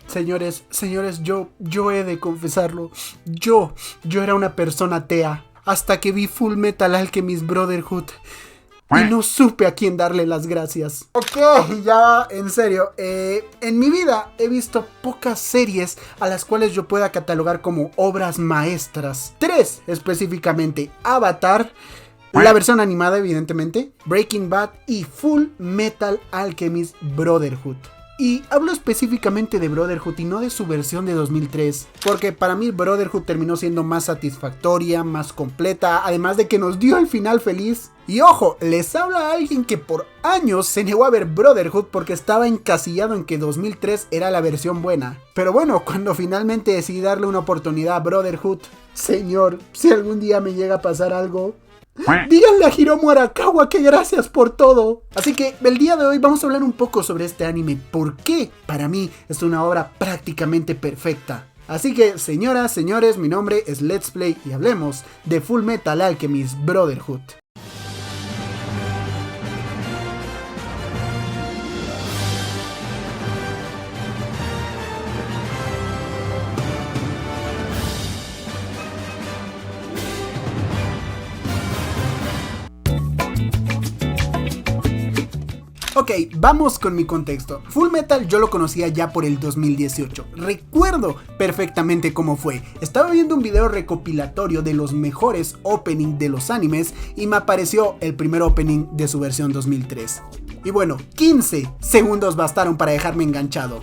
Señores, yo he de confesarlo. Yo era una persona atea hasta que vi Full Metal Alchemist Brotherhood. Y no supe a quién darle las gracias. Ok, ya, en serio. En mi vida he visto pocas series a las cuales yo pueda catalogar como obras maestras. 3 específicamente: Avatar, la versión animada evidentemente, Breaking Bad y Full Metal Alchemist Brotherhood. Y hablo específicamente de Brotherhood y no de su versión de 2003, porque para mí Brotherhood terminó siendo más satisfactoria, más completa, además de que nos dio el final feliz. Y ojo, les habla alguien que por años se negó a ver Brotherhood porque estaba encasillado en que 2003 era la versión buena. Pero bueno, cuando finalmente decidí darle una oportunidad a Brotherhood, señor, si algún día me llega a pasar algo, díganle a Hiromu Arakawa que gracias por todo. Así que el día de hoy vamos a hablar un poco sobre este anime, porque para mí es una obra prácticamente perfecta. Así que señoras, señores, mi nombre es Let's Play y hablemos de Full Metal Alchemist Brotherhood. Ok, vamos con mi contexto. Full Metal yo lo conocía ya por el 2018. Recuerdo perfectamente cómo fue. Estaba viendo un video recopilatorio de los mejores opening de los animes y me apareció el primer opening de su versión 2003. Y bueno, 15 segundos bastaron para dejarme enganchado.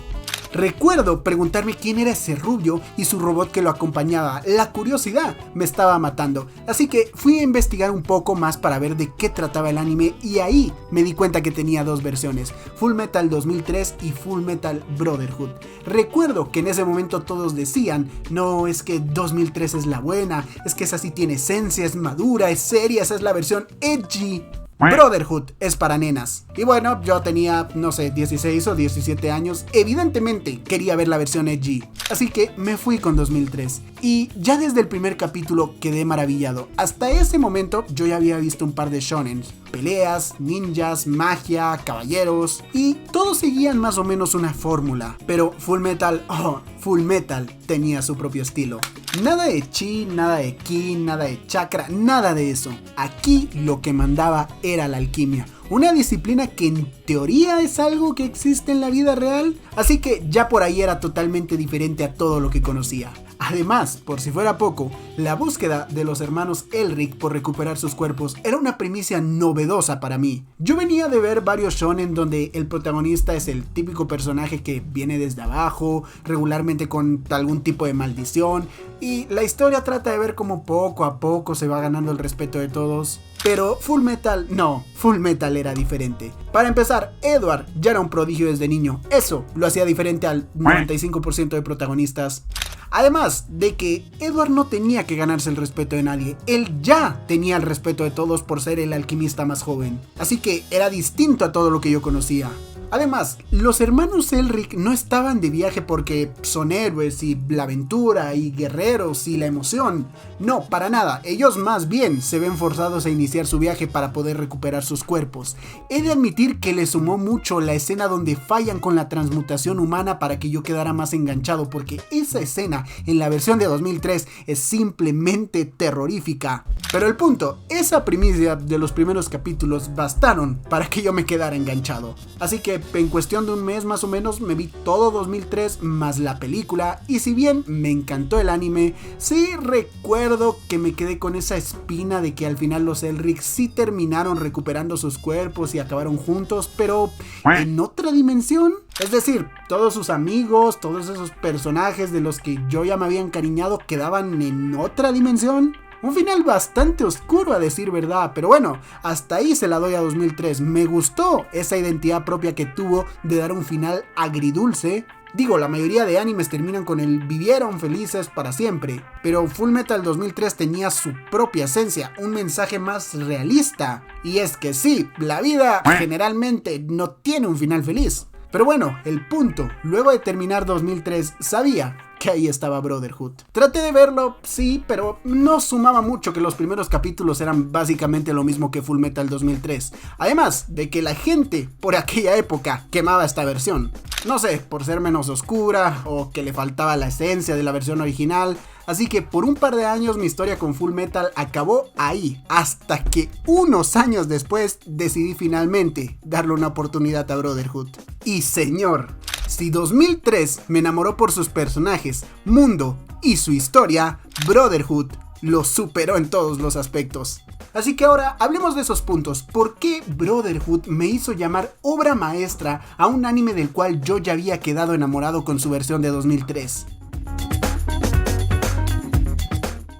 Recuerdo preguntarme quién era ese rubio y su robot que lo acompañaba. La curiosidad me estaba matando, así que fui a investigar un poco más para ver de qué trataba el anime y ahí me di cuenta que tenía 2 versiones, Full Metal 2003 y Full Metal Brotherhood. Recuerdo que en ese momento todos decían, no, es que 2003 es la buena, es que esa sí tiene esencia, es madura, es seria, esa es la versión edgy. Brotherhood es para nenas. Y bueno, yo tenía, no sé, 16 o 17 años. Evidentemente quería ver la versión edgy, así que me fui con 2003. Y ya desde el primer capítulo quedé maravillado. Hasta ese momento yo ya había visto un par de shonen, peleas, ninjas, magia, caballeros, y todos seguían más o menos una fórmula. Pero Full Metal tenía su propio estilo. Nada de chi, nada de ki, nada de chakra, nada de eso. Aquí lo que mandaba era la alquimia, una disciplina que en teoría es algo que existe en la vida real, así que ya por ahí era totalmente diferente a todo lo que conocía. Además, por si fuera poco, la búsqueda de los hermanos Elric por recuperar sus cuerpos era una primicia novedosa para mí. Yo venía de ver varios shonen donde el protagonista es el típico personaje que viene desde abajo, regularmente con algún tipo de maldición, y la historia trata de ver cómo poco a poco se va ganando el respeto de todos. Pero Full Metal era diferente. Para empezar, Edward ya era un prodigio desde niño. Eso lo hacía diferente al 95% de protagonistas. Además de que Edward no tenía que ganarse el respeto de nadie, él ya tenía el respeto de todos por ser el alquimista más joven. Así que era distinto a todo lo que yo conocía. Además, los hermanos Elric no estaban de viaje porque son héroes y la aventura y guerreros y la emoción. No, para nada, ellos más bien se ven forzados a iniciar su viaje para poder recuperar sus cuerpos. He de admitir que le sumó mucho la escena donde fallan con la transmutación humana para que yo quedara más enganchado, porque esa escena en la versión de 2003 es simplemente terrorífica. Pero el punto, esa primicia de los primeros capítulos bastaron para que yo me quedara enganchado. Así que en cuestión de un mes más o menos me vi todo 2003 más la película, y si bien me encantó el anime, sí recuerdo que me quedé con esa espina de que al final los Elric sí terminaron recuperando sus cuerpos y acabaron juntos, pero en otra dimensión. Es decir, todos sus amigos, todos esos personajes de los que yo ya me había encariñado quedaban en otra dimensión. Un final bastante oscuro a decir verdad, pero bueno, hasta ahí se la doy a 2003. Me gustó esa identidad propia que tuvo de dar un final agridulce. Digo, la mayoría de animes terminan con el vivieron felices para siempre, pero Full Metal 2003 tenía su propia esencia, un mensaje más realista. Y es que sí, la vida generalmente no tiene un final feliz. Pero bueno, el punto, luego de terminar 2003, sabía que ahí estaba Brotherhood. Traté de verlo, sí, pero no sumaba mucho que los primeros capítulos eran básicamente lo mismo que Fullmetal 2003. Además de que la gente por aquella época quemaba esta versión. No sé, por ser menos oscura o que le faltaba la esencia de la versión original. Así que por un par de años mi historia con Fullmetal acabó ahí, hasta que unos años después decidí finalmente darle una oportunidad a Brotherhood. Y señor, si 2003 me enamoró por sus personajes, mundo y su historia, Brotherhood lo superó en todos los aspectos. Así que ahora hablemos de esos puntos. ¿Por qué Brotherhood me hizo llamar obra maestra a un anime del cual yo ya había quedado enamorado con su versión de 2003?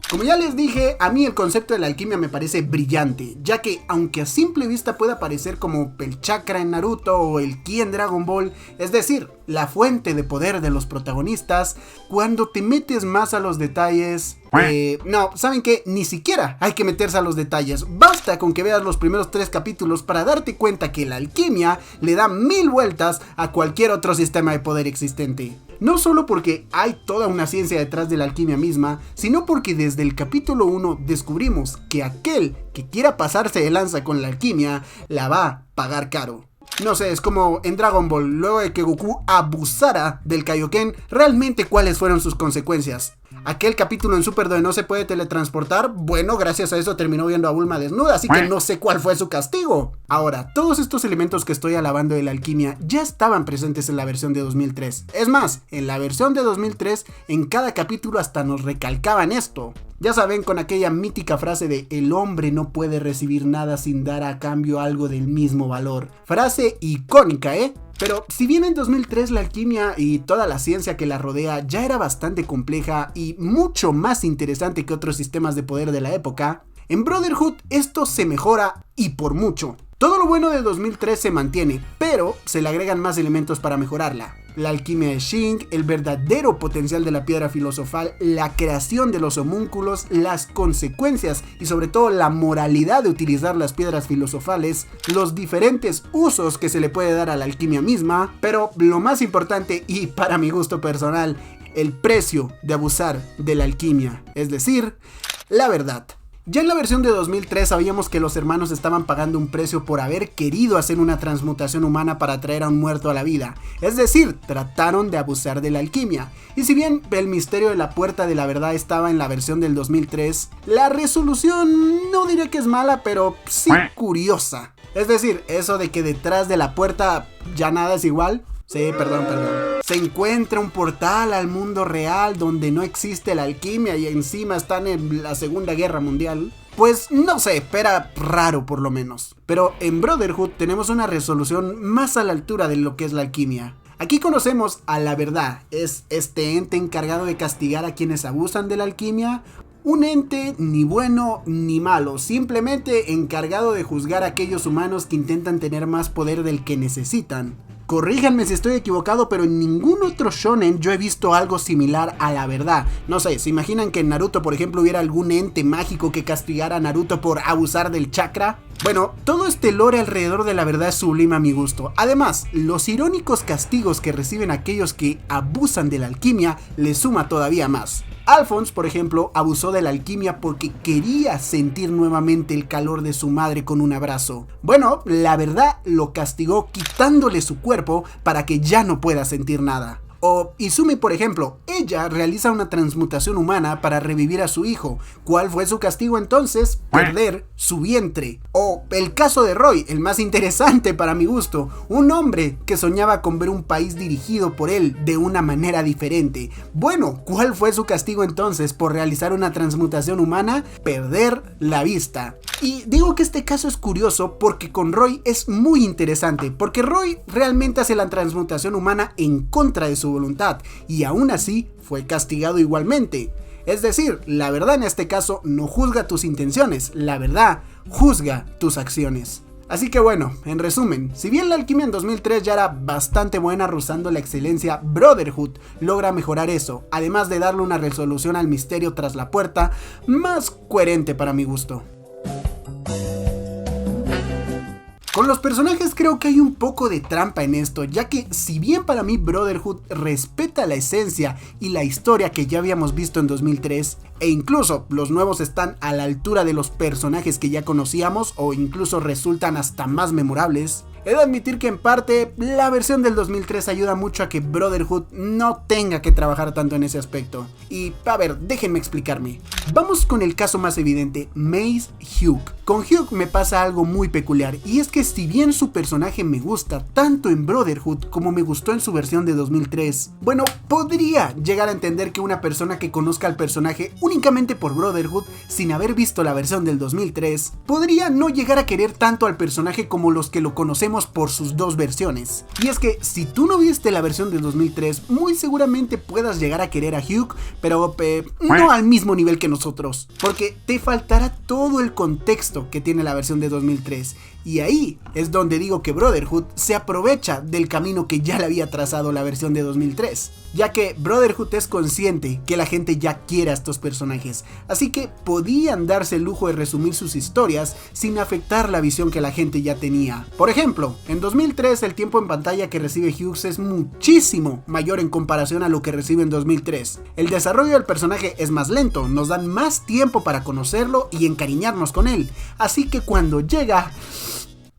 Como ya les dije, a mí el concepto de la alquimia me parece brillante, ya que aunque a simple vista pueda parecer como el chakra en Naruto o el ki en Dragon Ball, es decir, la fuente de poder de los protagonistas, cuando te metes más a los detalles... no, ¿saben qué? Ni siquiera hay que meterse a los detalles, basta con que veas los primeros 3 capítulos para darte cuenta que la alquimia le da 1000 vueltas a cualquier otro sistema de poder existente. No solo porque hay toda una ciencia detrás de la alquimia misma, sino porque desde el capítulo 1 descubrimos que aquel que quiera pasarse de lanza con la alquimia la va a pagar caro. No sé, es como en Dragon Ball, luego de que Goku abusara del Kaioken, realmente cuáles fueron sus consecuencias. Aquel capítulo en Super donde no se puede teletransportar, bueno, gracias a eso terminó viendo a Bulma desnuda, así que no sé cuál fue su castigo. Ahora, todos estos elementos que estoy alabando de la alquimia ya estaban presentes en la versión de 2003. Es más, en la versión de 2003, en cada capítulo hasta nos recalcaban esto. Ya saben, con aquella mítica frase de el hombre no puede recibir nada sin dar a cambio algo del mismo valor. Frase icónica, ¿eh? Pero si bien en 2003 la alquimia y toda la ciencia que la rodea ya era bastante compleja y mucho más interesante que otros sistemas de poder de la época, en Brotherhood esto se mejora y por mucho. Todo lo bueno de 2003 se mantiene, pero se le agregan más elementos para mejorarla. La alquimia de Shing, el verdadero potencial de la piedra filosofal, la creación de los homúnculos, las consecuencias y sobre todo la moralidad de utilizar las piedras filosofales, los diferentes usos que se le puede dar a la alquimia misma, pero lo más importante y para mi gusto personal, el precio de abusar de la alquimia, es decir, la verdad. Ya en la versión de 2003 sabíamos que los hermanos estaban pagando un precio por haber querido hacer una transmutación humana para traer a un muerto a la vida. Es decir, trataron de abusar de la alquimia. Y si bien el misterio de la puerta de la verdad estaba en la versión del 2003, la resolución no diré que es mala, pero sí curiosa. Es decir, eso de que detrás de la puerta ya nada es igual. Sí, perdón. Se encuentra un portal al mundo real donde no existe la alquimia y encima están en la Segunda Guerra Mundial. Pues no sé, era raro por lo menos. Pero en Brotherhood tenemos una resolución más a la altura de lo que es la alquimia. Aquí conocemos a la verdad, es este ente encargado de castigar a quienes abusan de la alquimia. Un ente ni bueno ni malo, simplemente encargado de juzgar a aquellos humanos que intentan tener más poder del que necesitan. Corríjanme si estoy equivocado, pero en ningún otro shonen yo he visto algo similar a la verdad. No sé, ¿se imaginan que en Naruto, por ejemplo, hubiera algún ente mágico que castigara a Naruto por abusar del chakra? Bueno, todo este lore alrededor de la verdad es sublime a mi gusto. Además, los irónicos castigos que reciben aquellos que abusan de la alquimia les suma todavía más. Alphonse, por ejemplo, abusó de la alquimia porque quería sentir nuevamente el calor de su madre con un abrazo. Bueno, la verdad lo castigó quitándole su cuerpo para que ya no pueda sentir nada. O Izumi, por ejemplo, ella realiza una transmutación humana para revivir a su hijo. ¿Cuál fue su castigo entonces? Perder su vientre. O el caso de Roy, el más interesante para mi gusto, un hombre que soñaba con ver un país dirigido por él de una manera diferente. Bueno, ¿cuál fue su castigo entonces por realizar una transmutación humana? Perder la vista. Y digo que este caso es curioso porque con Roy es muy interesante, porque Roy realmente hace la transmutación humana en contra de su voluntad y aún así fue castigado igualmente. Es decir, la verdad en este caso no juzga tus intenciones, la verdad juzga tus acciones. Así que bueno, en resumen, si bien la alquimia en 2003 ya era bastante buena rozando la excelencia, Brotherhood logra mejorar eso, además de darle una resolución al misterio tras la puerta más coherente para mi gusto. Con los personajes creo que hay un poco de trampa en esto, ya que si bien para mí Brotherhood respeta la esencia y la historia que ya habíamos visto en 2003, e incluso los nuevos están a la altura de los personajes que ya conocíamos o incluso resultan hasta más memorables, he de admitir que en parte la versión del 2003 ayuda mucho a que Brotherhood no tenga que trabajar tanto en ese aspecto. Y a ver, déjenme explicarme. Vamos con el caso más evidente, Mace Hugh. Con Hugh me pasa algo muy peculiar, y es que si bien su personaje me gusta tanto en Brotherhood como me gustó en su versión de 2003, bueno, podría llegar a entender que una persona que conozca al personaje únicamente por Brotherhood, sin haber visto la versión del 2003, podría no llegar a querer tanto al personaje como los que lo conocemos por sus dos versiones. Y es que si tú no viste la versión del 2003, muy seguramente puedas llegar a querer a Hugh, pero no al mismo nivel que nosotros, porque te faltará todo el contexto que tiene la versión de 2003. Y ahí es donde digo que Brotherhood se aprovecha del camino que ya le había trazado la versión de 2003, ya que Brotherhood es consciente que la gente ya quiere a estos personajes, así que podían darse el lujo de resumir sus historias sin afectar la visión que la gente ya tenía. Por ejemplo, en 2003 el tiempo en pantalla que recibe Hughes es muchísimo mayor en comparación a lo que recibe en 2003. El desarrollo del personaje es más lento, nos dan más tiempo para conocerlo y encariñarnos con él, así que cuando llega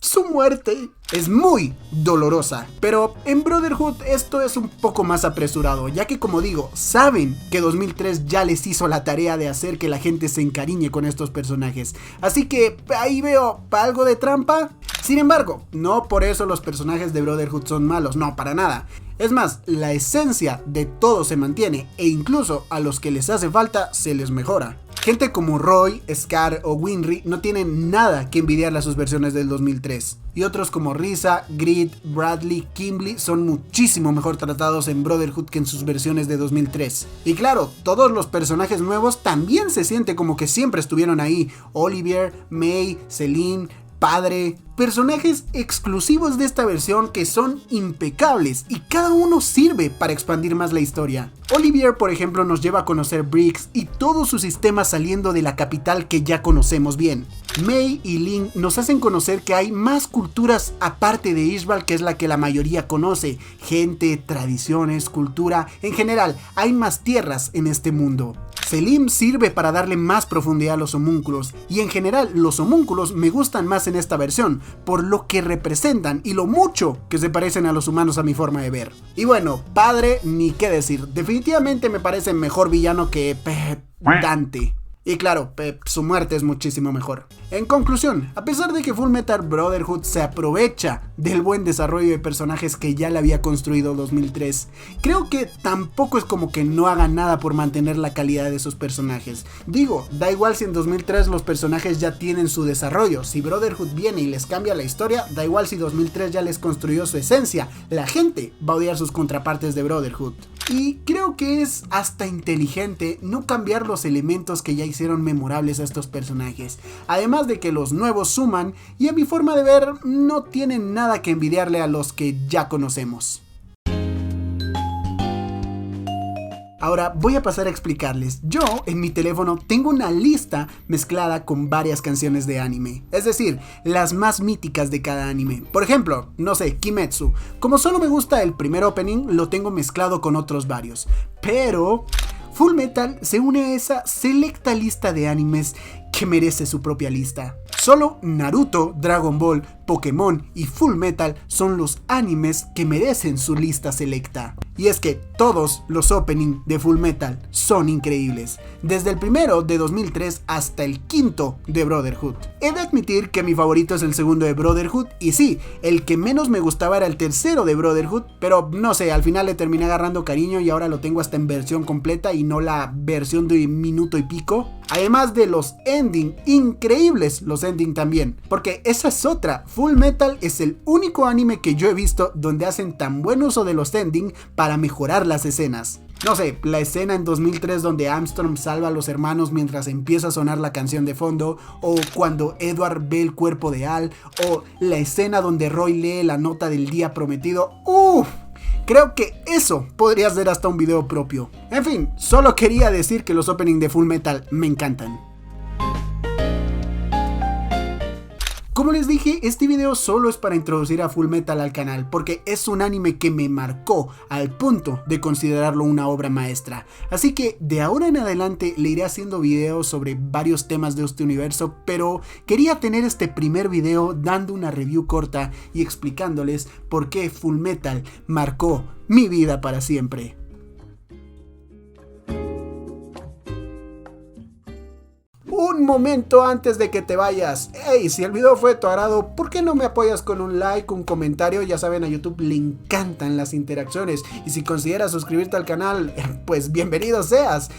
su muerte es muy dolorosa, pero en Brotherhood esto es un poco más apresurado, ya que como digo, saben que 2003 ya les hizo la tarea de hacer que la gente se encariñe con estos personajes, así que ahí veo algo de trampa. Sin embargo, no por eso los personajes de Brotherhood son malos, no, para nada. Es más, la esencia de todo se mantiene e incluso a los que les hace falta se les mejora. Gente como Roy, Scar o Winry no tienen nada que envidiarle a sus versiones del 2003. Y otros como Risa, Grid, Bradley, Kimberly son muchísimo mejor tratados en Brotherhood que en sus versiones de 2003. Y claro, todos los personajes nuevos también se siente como que siempre estuvieron ahí. Olivier, May, Celine, Padre, personajes exclusivos de esta versión que son impecables y cada uno sirve para expandir más la historia. Olivier, por ejemplo, nos lleva a conocer Briggs y todo su sistema saliendo de la capital que ya conocemos bien. May y Link nos hacen conocer que hay más culturas aparte de Ishbal, que es la que la mayoría conoce. Gente, tradiciones, cultura, en general, hay más tierras en este mundo. Selim sirve para darle más profundidad a los homúnculos, y en general los homúnculos me gustan más en esta versión, por lo que representan y lo mucho que se parecen a los humanos a mi forma de ver. Y bueno, Padre, ni qué decir, definitivamente me parece mejor villano que Dante. Y claro, su muerte es muchísimo mejor. En conclusión, a pesar de que Fullmetal Brotherhood se aprovecha del buen desarrollo de personajes que ya le había construido 2003, creo que tampoco es como que no haga nada por mantener la calidad de sus personajes. Digo, da igual si en 2003 los personajes ya tienen su desarrollo, si Brotherhood viene y les cambia la historia, da igual si 2003 ya les construyó su esencia, la gente va a odiar sus contrapartes de Brotherhood. Y creo que es hasta inteligente no cambiar los elementos que ya hicieron memorables a estos personajes. Además de que los nuevos suman y a mi forma de ver no tienen nada que envidiarle a los que ya conocemos. Ahora voy a pasar a explicarles. Yo en mi teléfono tengo una lista mezclada con varias canciones de anime, es decir, las más míticas de cada anime. Por ejemplo, no sé, Kimetsu. Como solo me gusta el primer opening, lo tengo mezclado con otros varios. Pero Fullmetal se une a esa selecta lista de animes que merece su propia lista. Solo Naruto, Dragon Ball, Pokémon y Fullmetal son los animes que merecen su lista selecta. Y es que todos los openings de Fullmetal son increíbles, desde el primero de 2003 hasta el quinto de Brotherhood. He de admitir que mi favorito es el segundo de Brotherhood, y sí, el que menos me gustaba era el tercero de Brotherhood, pero no sé, al final le terminé agarrando cariño y ahora lo tengo hasta en versión completa y no la versión de minuto y pico. Además de los ending, increíbles los ending también, porque esa es otra. Fullmetal es el único anime que yo he visto donde hacen tan buen uso de los ending para mejorar las escenas. No sé, la escena en 2003 donde Armstrong salva a los hermanos mientras empieza a sonar la canción de fondo, o cuando Edward ve el cuerpo de Al, o la escena donde Roy lee la nota del día prometido. ¡Uff! Creo que eso podría ser hasta un video propio. En fin, solo quería decir que los openings de Fullmetal me encantan. Como Como les dije, este video solo es para introducir a Fullmetal al canal, porque es un anime que me marcó al punto de considerarlo una obra maestra. Así que de ahora en adelante le iré haciendo videos sobre varios temas de este universo, pero quería tener este primer video dando una review corta y explicándoles por qué Fullmetal marcó mi vida para siempre. Un momento antes de que te vayas. Hey, si el video fue de tu agrado, ¿por qué no me apoyas con un like, un comentario? Ya saben, a YouTube le encantan las interacciones. Y si consideras suscribirte al canal, pues bienvenido seas.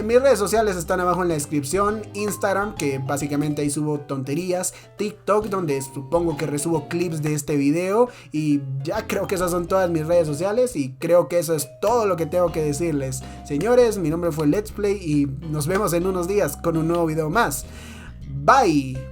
Mis redes sociales están abajo en la descripción. Instagram, que básicamente ahí subo tonterías. TikTok, donde supongo que resubo clips de este video. Y ya creo que esas son todas mis redes sociales. Y creo que eso es todo lo que tengo que decirles. Señores, mi nombre fue Let's Play y nos vemos en unos días con un nuevo video más. Bye.